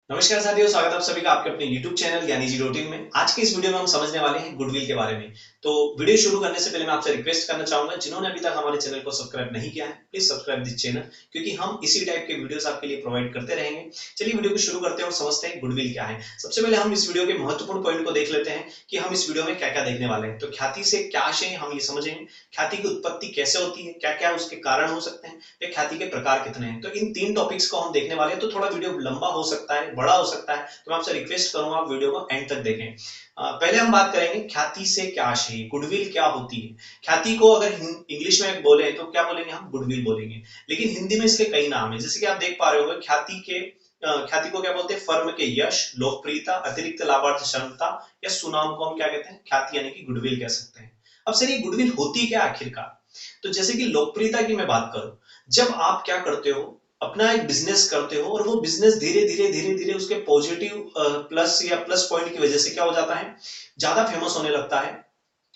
नमस्कार साथियों, स्वागत है आप सभी का आपके अपने YouTube चैनल ज्ञानी जी रूटीन में। आज के इस वीडियो में हम समझने वाले हैं गुडविल के बारे में। तो वीडियो शुरू करने से पहले मैं आपसे रिक्वेस्ट करना चाहूंगा, जिन्होंने अभी तक हमारे चैनल को सब्सक्राइब नहीं किया है, प्लीज सब्सक्राइब दिस चैनल, क्योंकि हम इसी टाइप के वीडियोस आपके लिए प्रोवाइड करते रहेंगे। चलिए वीडियो को शुरू करते हैं और समझते हैं गुडविल क्या है। सबसे पहले हम इस वीडियो के महत्वपूर्ण पॉइंट को देख लेते हैं कि हम इस वीडियो में क्या क्या देखने वाले हैं। तो ख्याति से क्या आशय हम ये समझेंगे, ख्याति की उत्पत्ति कैसे होती है, क्या क्या उसके कारण हो सकते हैं, या ख्याति के प्रकार कितने हैं। तो इन तीन टॉपिक्स को हम देखने वाले हैं। तो थोड़ा वीडियो लंबा हो सकता है, बड़ा हो सकता है, तो मैं आपसे रिक्वेस्ट करूंगा आप वीडियो को एंड तक देखें। पहले हम बात करेंगे ख्याति से क्या आशय, गुडविल क्या होती है। ख्याति को अगर इंग्लिश में बोले तो क्या बोलेंगे, हम गुडविल बोलेंगे। लेकिन हिंदी में इसके कई नाम है, जैसे कि आप देख पा रहे होंगे ख्याति को क्या बोलते हैं, फर्म के यश, लोकप्रियता, अतिरिक्त लाभार्थ क्षमता या सुनाम को हम क्या कहते हैं, ख्याति यानी कि गुडविल कह सकते हैं। अब सर ये गुडविल होती क्या आखिरकार। तो जैसे कि लोकप्रियता की मैं बात करूं, जब आप क्या करते हो, अपना एक बिजनेस करते हो और वो बिजनेस धीरे धीरे धीरे धीरे उसके पॉजिटिव प्लस या प्लस पॉइंट की वजह से क्या हो जाता है, ज्यादा फेमस होने लगता है,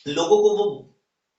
लोगों को वो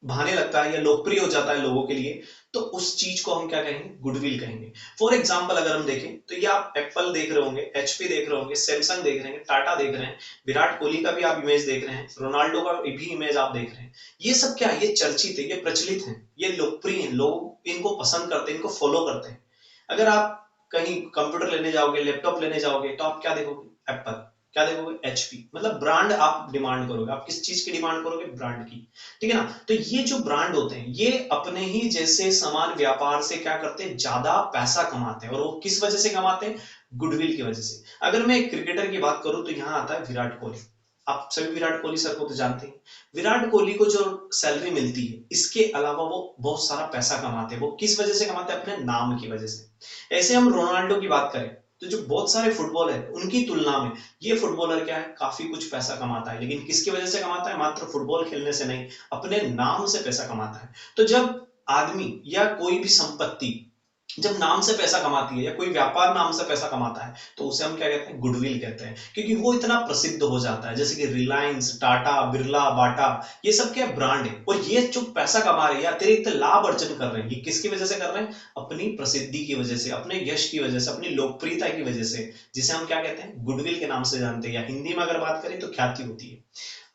भाने लगता है या लोकप्रिय हो जाता है लोगों के लिए। तो उस चीज को हम क्या कहेंगे, गुडविल कहेंगे। फॉर एग्जाम्पल अगर हम देखें तो ये आप एप्पल देख रहे होंगे, एचपी देख रहे होंगे, सैमसंग देख रहे हैं, टाटा देख रहे हैं, विराट कोहली का भी आप इमेज देख रहे हैं, रोनाल्डो का भी इमेज आप देख रहे हैं। ये सब क्या है, ये चर्चित है, ये प्रचलित है, ये लोकप्रिय है, लोग इनको पसंद करते हैं, इनको फॉलो करते हैं। अगर आप कहीं कंप्यूटर लेने जाओगे, लैपटॉप लेने जाओगे, तो आप क्या देखोगे, एप्पल। क्या देखोगे, एचपी। मतलब ब्रांड आप डिमांड करोगे, आप किस चीज की डिमांड करोगे, ब्रांड की। ठीक है ना। तो ये जो ब्रांड होते हैं, ये अपने ही जैसे समान व्यापार से क्या करते हैं, ज्यादा पैसा कमाते हैं। और वो किस वजह से कमाते हैं, गुडविल की वजह से। अगर मैं एक क्रिकेटर की बात करूं तो यहां आता है विराट कोहली। आप सभी विराट कोहली सर को तो जानते हैं। विराट कोहली को जो सैलरी मिलती है, इसके अलावा वो बहुत सारा पैसा कमाते हैं। वो किस वजह से कमाते हैं, अपने नाम की वजह से। ऐसे हम रोनाल्डो की बात करें तो जो बहुत सारे फुटबॉल है, उनकी तुलना में ये फुटबॉलर क्या है, काफी कुछ पैसा कमाता है। लेकिन किसकी वजह से कमाता है, मात्र फुटबॉल खेलने से नहीं, अपने नाम से पैसा कमाता है। तो जब आदमी या कोई भी संपत्ति जब नाम से पैसा कमाती है, या कोई व्यापार नाम से पैसा कमाता है, तो उसे हम क्या कहते हैं, गुडविल कहते हैं। क्योंकि वो इतना प्रसिद्ध हो जाता है। जैसे कि रिलायंस, टाटा, बिरला, बाटा, ये सब क्या ब्रांड है। और ये जो पैसा कमा रहे हैं, अतिरिक्त लाभ अर्जन कर रहे हैं, ये किसकी वजह से कर रहे हैं, अपनी प्रसिद्धि की वजह से, अपने यश की वजह से, अपनी लोकप्रियता की वजह से, जिसे हम क्या कहते हैं, गुडविल के नाम से जानते हैं। या हिंदी में अगर बात करें तो ख्याति होती है।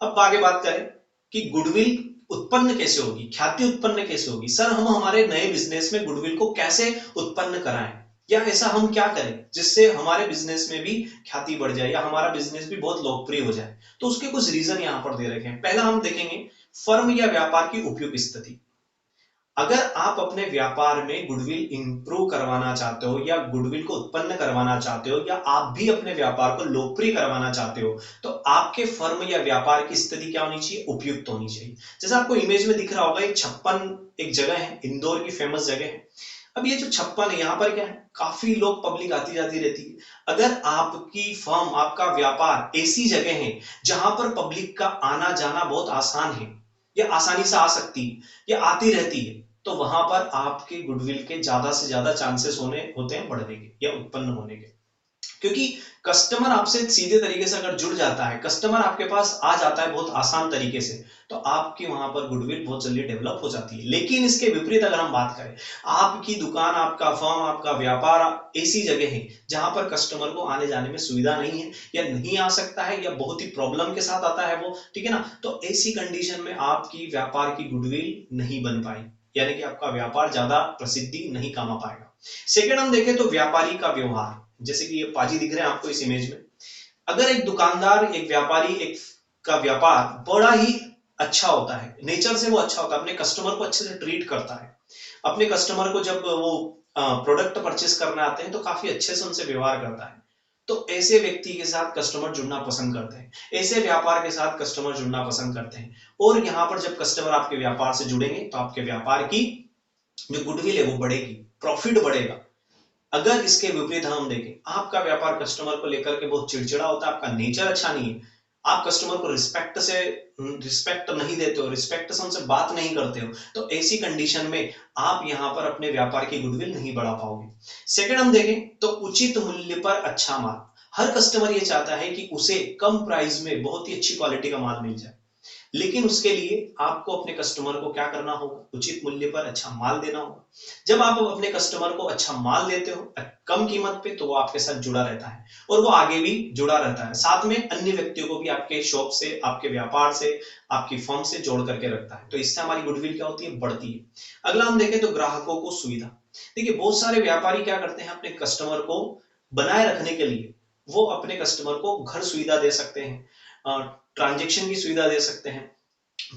अब आगे बात करें कि गुडविल उत्पन्न कैसे होगी, ख्याति उत्पन्न कैसे होगी। सर हम हमारे नए बिजनेस में गुडविल को कैसे उत्पन्न कराएं, या ऐसा हम क्या करें जिससे हमारे बिजनेस में भी ख्याति बढ़ जाए या हमारा बिजनेस भी बहुत लोकप्रिय हो जाए। तो उसके कुछ रीजन यहां पर दे रखे हैं। पहला हम देखेंगे, फर्म या व्यापार की उपयुक्त स्थिति। अगर आप अपने व्यापार में गुडविल इंप्रूव करवाना चाहते हो, या गुडविल को उत्पन्न करवाना चाहते हो, या आप भी अपने व्यापार को लोकप्रिय करवाना चाहते हो, तो आपके फर्म या व्यापार की स्थिति क्या होनी चाहिए, उपयुक्त होनी चाहिए। जैसे आपको इमेज में दिख रहा होगा, एक 56 एक जगह है, इंदौर की फेमस जगह है। अब ये जो 56 है, यहाँ पर क्या है, काफी लोग पब्लिक आती जाती रहती है। अगर आपकी फर्म, आपका व्यापार ऐसी जगह है जहां पर पब्लिक का आना जाना बहुत आसान है, या आसानी से आ सकती है, या आती रहती है, तो वहां पर आपके गुडविल के ज्यादा से ज्यादा चांसेस होते हैं बढ़ने के या उत्पन्न होने के। क्योंकि कस्टमर आपसे सीधे तरीके से अगर जुड़ जाता है, कस्टमर आपके पास आ जाता है बहुत आसान तरीके से, तो आपकी वहां पर गुडविल बहुत जल्दी डेवलप हो जाती है। लेकिन इसके विपरीत अगर हम बात करें, आपकी दुकान, आपका फर्म, आपका व्यापार ऐसी जगह है जहां पर कस्टमर को आने जाने में सुविधा नहीं है, या नहीं आ सकता है, या बहुत ही प्रॉब्लम के साथ आता है वो, ठीक है ना। तो ऐसी कंडीशन में आपकी व्यापार की गुडविल नहीं बन पाई, यानी कि आपका व्यापार ज्यादा प्रसिद्धि नहीं कमा पाएगा। सेकेंड हम देखें तो व्यापारी का व्यवहार। जैसे कि ये पाजी दिख रहे हैं आपको इस इमेज में। अगर एक दुकानदार, एक व्यापारी, एक का व्यापार बड़ा ही अच्छा होता है, नेचर से वो अच्छा होता है, अपने कस्टमर को अच्छे से ट्रीट करता है, अपने कस्टमर को जब वो प्रोडक्ट परचेस करने आते हैं तो काफी अच्छे से उनसे व्यवहार करता है, तो ऐसे व्यक्ति के साथ कस्टमर जुड़ना पसंद करते हैं, ऐसे व्यापार के साथ कस्टमर जुड़ना पसंद करते हैं। और यहाँ पर जब कस्टमर आपके व्यापार से जुड़ेंगे तो आपके व्यापार की जो गुडविल है वो बढ़ेगी, प्रॉफिट बढ़ेगा। अगर इसके विपरीत हम देखें, आपका व्यापार कस्टमर को लेकर के बहुत चिड़चिड़ा होता है, आपका नेचर अच्छा नहीं है, आप कस्टमर को रिस्पेक्ट नहीं देते हो, रिस्पेक्ट से उनसे बात नहीं करते हो, तो ऐसी कंडीशन में आप यहां पर अपने व्यापार की गुडविल नहीं बढ़ा पाओगे। सेकंड हम देखें तो उचित मूल्य पर अच्छा माल। हर कस्टमर ये चाहता है कि उसे कम प्राइस में बहुत ही अच्छी क्वालिटी का माल मिल जाए, लेकिन उसके लिए आपको अपने कस्टमर को क्या करना होगा, उचित मूल्य पर अच्छा माल देना होगा। जब आप अपने कस्टमर को अच्छा माल देते हो, कम कीमत पे, तो वो आपके साथ जुड़ा रहता है और वो आगे भी जुड़ा रहता है, साथ में अन्य व्यक्तियों को भी आपके शॉप से, आपके व्यापार से, आपकी फर्म से जोड़ करके रखता है। तो इससे हमारी गुडविल क्या होती है, बढ़ती है। अगला हम देखें तो ग्राहकों को सुविधा। देखिए बहुत सारे व्यापारी क्या करते हैं, अपने कस्टमर को बनाए रखने के लिए वो अपने कस्टमर को घर सुविधा दे सकते हैं, ट्रांजेक्शन की सुविधा दे सकते हैं,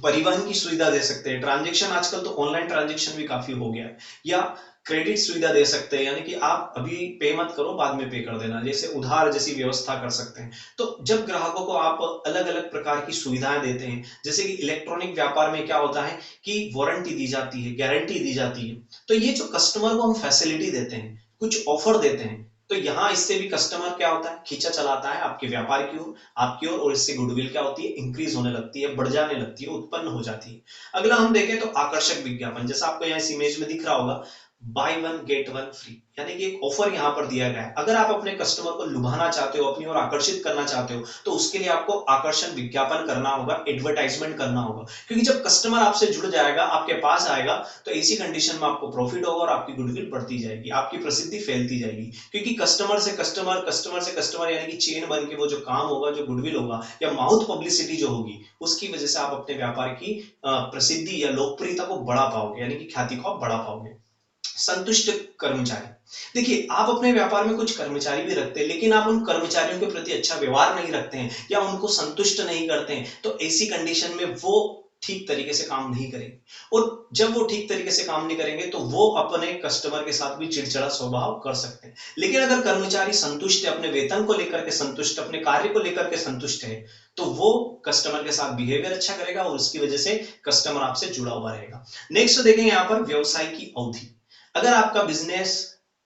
परिवहन की सुविधा दे सकते हैं, ट्रांजेक्शन आजकल तो ऑनलाइन ट्रांजेक्शन भी काफी हो गया है, या क्रेडिट सुविधा दे सकते हैं, यानी कि आप अभी पे मत करो, बाद में पे कर देना, जैसे उधार जैसी व्यवस्था कर सकते हैं। तो जब ग्राहकों को आप अलग अलग प्रकार की सुविधाएं देते हैं, जैसे कि इलेक्ट्रॉनिक व्यापार में क्या होता है कि वारंटी दी जाती है, गारंटी दी जाती है, तो ये जो कस्टमर को हम फैसिलिटी देते हैं, कुछ ऑफर देते हैं, तो यहाँ इससे भी कस्टमर क्या होता है, खींचा चलाता है आपके व्यापार की ओर, आपकी ओर, और इससे गुडविल क्या होती है, इंक्रीज होने लगती है, बढ़ जाने लगती है, उत्पन्न हो जाती है। अगला हम देखें तो आकर्षक विज्ञापन, जैसा आपको यहाँ इस इमेज में दिख रहा होगा, by one get one free, यानी कि एक ऑफर यहाँ पर दिया गया है। अगर आप अपने कस्टमर को लुभाना चाहते हो, अपनी ओर आकर्षित करना चाहते हो, तो उसके लिए आपको आकर्षण विज्ञापन करना होगा, एडवर्टाइजमेंट करना होगा, क्योंकि जब कस्टमर आपसे जुड़ जाएगा, आपके पास आएगा, तो ऐसी कंडीशन में आपको प्रॉफिट होगा और आपकी गुडविल बढ़ती जाएगी, आपकी प्रसिद्धि फैलती जाएगी, क्योंकि कस्टमर से कस्टमर, कस्टमर से कस्टमर, यानी कि चेन बन के वो जो काम होगा, जो गुडविल होगा या माउथ पब्लिसिटी जो होगी, उसकी वजह से आप अपने व्यापार की प्रसिद्धि या लोकप्रियता को बढ़ा पाओगे, यानी कि ख्याति को आप बढ़ा पाओगे। संतुष्ट कर्मचारी, देखिए आप अपने व्यापार में कुछ कर्मचारी भी रखते हैं, लेकिन आप उन कर्मचारियों के प्रति अच्छा व्यवहार नहीं रखते हैं या उनको संतुष्ट नहीं करते हैं, तो ऐसी कंडीशन में वो ठीक तरीके से काम नहीं करेंगे, और जब वो ठीक तरीके से काम नहीं करेंगे तो वो अपने कस्टमर के साथ भी चिड़चिड़ा स्वभाव कर सकते हैं। लेकिन अगर कर्मचारी संतुष्ट है, अपने वेतन को लेकर के संतुष्ट, अपने कार्य को लेकर के संतुष्ट है, तो वो कस्टमर के साथ बिहेवियर अच्छा करेगा और उसकी वजह से कस्टमर आपसे जुड़ा हुआ रहेगा। नेक्स्ट देखेंगे यहाँ पर व्यवसाय की अवधि। अगर आपका बिजनेस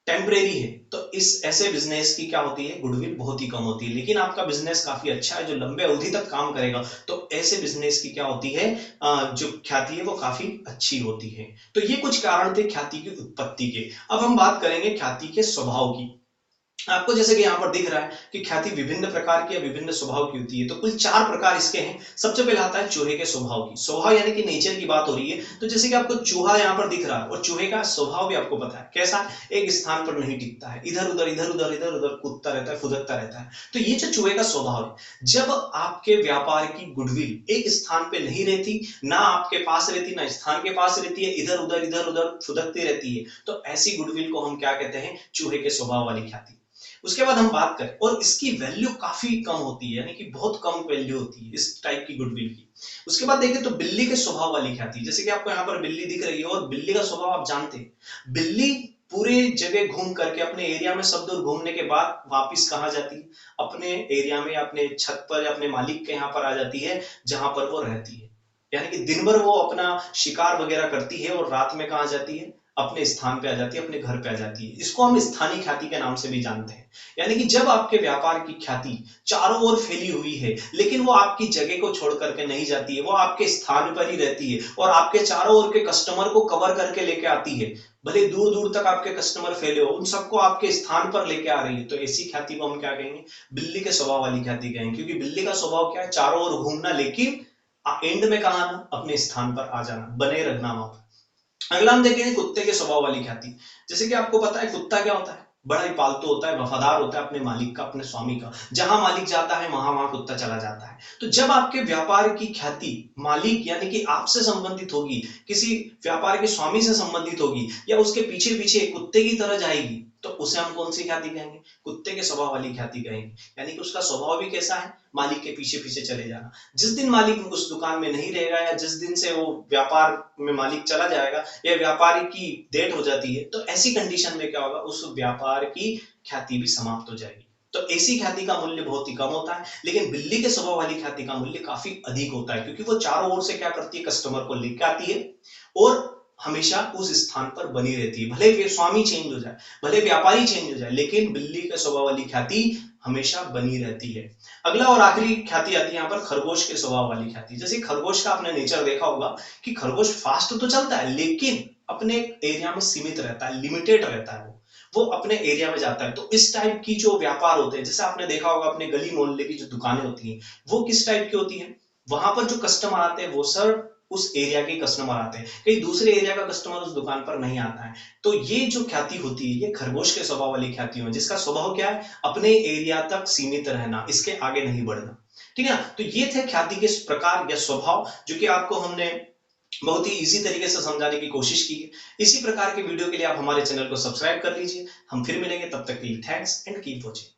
टेम्परेरी है, तो इस ऐसे बिजनेस की क्या होती है, गुडविल बहुत ही कम होती है। लेकिन आपका बिजनेस काफी अच्छा है, जो लंबे अवधि तक काम करेगा, तो ऐसे बिजनेस की क्या होती है, जो ख्याति है वो काफी अच्छी होती है। तो ये कुछ कारण थे ख्याति की उत्पत्ति के। अब हम बात करेंगे ख्याति के स्वभाव की। आपको जैसे कि यहाँ पर दिख रहा है कि ख्याति विभिन्न प्रकार की या विभिन्न स्वभाव की होती है, तो कुल 4 प्रकार इसके हैं। सबसे पहले आता है चूहे के स्वभाव की। स्वभाव यानी कि नेचर की बात हो रही है, तो जैसे कि आपको चूहा यहाँ पर दिख रहा है, और चूहे का स्वभाव भी आपको पता है कैसा, एक स्थान पर नहीं टिकता है, इधर उधर इधर उधर इधर उधर कूदता रहता है, फुदकता रहता है। तो ये जो चूहे का स्वभाव है, जब आपके व्यापार की गुडविल एक स्थान पे नहीं रहती, ना आपके पास रहती, ना स्थान के पास रहती है, इधर उधर फुदकती रहती है, तो ऐसी गुडविल को हम क्या कहते हैं, चूहे के स्वभाव वाली ख्याति। उसके बाद हम बात करें, और इसकी वैल्यू काफी कम होती है, यानी कि बहुत कम वैल्यू होती है इस टाइप की गुडविल की। उसके बाद देखें तो बिल्ली के स्वभाव वाली ख्याति, जैसे कि आपको यहाँ पर बिल्ली दिख रही है, और बिल्ली का स्वभाव आप जानते हैं, बिल्ली पूरे जगह घूम करके अपने एरिया में सब दूर घूमने के बाद वापस कहाँ जाती है, अपने एरिया में, अपने छत पर या अपने मालिक के यहाँ पर आ जाती है, जहां पर वो रहती है। यानी कि दिन भर वो अपना शिकार वगैरह करती है और रात में कहाँ जाती है, अपने स्थान पे आ जाती है, अपने घर पे आ जाती है। इसको हम स्थानीय ख्याति के नाम से भी जानते हैं। यानी कि जब आपके व्यापार की ख्याति चारों ओर फैली हुई है, लेकिन वो आपकी जगह को छोड़ करके नहीं जाती है, वो आपके स्थान पर ही रहती है और आपके चारों ओर के कस्टमर को कवर करके लेके आती है, भले दूर दूर तक आपके कस्टमर फैले हो, उन सबको आपके स्थान पर लेके आ रही है, तो ऐसी ख्याति को हम क्या कहेंगे, बिल्ली के स्वभाव वाली ख्याति कहेंगे। क्योंकि बिल्ली का स्वभाव क्या है, चारों ओर घूमना, लेकिन एंड में कहा आना, अपने स्थान पर आ जाना, बने रहना वहां पर। अगला हम देखेंगे कुत्ते के स्वभाव वाली ख्याति। जैसे कि आपको पता है कुत्ता क्या होता है, बड़ा ही पालतू होता है, वफादार होता है अपने मालिक का, अपने स्वामी का, जहां मालिक जाता है वहां वहां कुत्ता चला जाता है। तो जब आपके व्यापार की ख्याति मालिक यानी कि आपसे संबंधित होगी, किसी व्यापार के स्वामी से संबंधित होगी, या उसके पीछे पीछे कुत्ते की तरह जाएगी, तो उसे हम कौन सी ख्याति कहेंगे, कुत्ते के स्वभाव वाली ख्याति कहेंगे। यानी कि उसका स्वभाव भी कैसा है, मालिक के पीछे पीछे चले जाना। जिस दिन मालिक उस दुकान में नहीं रहेगा, या जिस दिन से वो व्यापार में मालिक चला जाएगा, या व्यापारी की डेथ हो जाती है, तो ऐसी कंडीशन में क्या होगा, उस व्यापार की ख्याति भी समाप्त हो जाएगी। तो ऐसी ख्याति का मूल्य बहुत ही कम होता है, लेकिन बिल्ली के स्वभाव वाली ख्याति का मूल्य काफी अधिक होता है, क्योंकि वो चारों ओर से क्या करती है, कस्टमर को लेकर आती है और हमेशा उस स्थान पर बनी रहती है। भले स्वामी चेंज हो जाए, भले व्यापारी चेंज हो जाए, लेकिन बिल्ली के स्वभाव वाली ख्याति हमेशा बनी रहती है। अगला और आखिरी ख्याति आती है यहाँ पर खरगोश के स्वभाव वाली ख्याति। जैसे खरगोश का आपने नेचर देखा होगा कि खरगोश फास्ट तो चलता है, लेकिन अपने एरिया में सीमित रहता है, लिमिटेड रहता है, वो अपने एरिया में जाता है। तो इस टाइप की जो व्यापार होते हैं, जैसे आपने देखा होगा अपने गली मोहल्ले की जो दुकानें होती हैं, वो किस टाइप की होती है, वहां पर जो कस्टमर आते हैं वो सर उस एरिया के कस्टमर आते हैं, कहीं दूसरे एरिया का कस्टमर उस दुकान पर नहीं आता है। तो ये जो ख्याति होती है, ये खरगोश के स्वभाव वाली ख्याति है, जिसका स्वभाव क्या है, अपने एरिया तक सीमित रहना, इसके आगे नहीं बढ़ना। ठीक है ना। तो ये थे ख्याति के प्रकार या स्वभाव, जो कि आपको हमने बहुत ही इजी तरीके से समझाने की कोशिश की है। इसी प्रकार के वीडियो के लिए आप हमारे चैनल को सब्सक्राइब कर लीजिए। हम फिर मिलेंगे, तब तक के लिए थैंक्स एंड कीप वॉचिंग।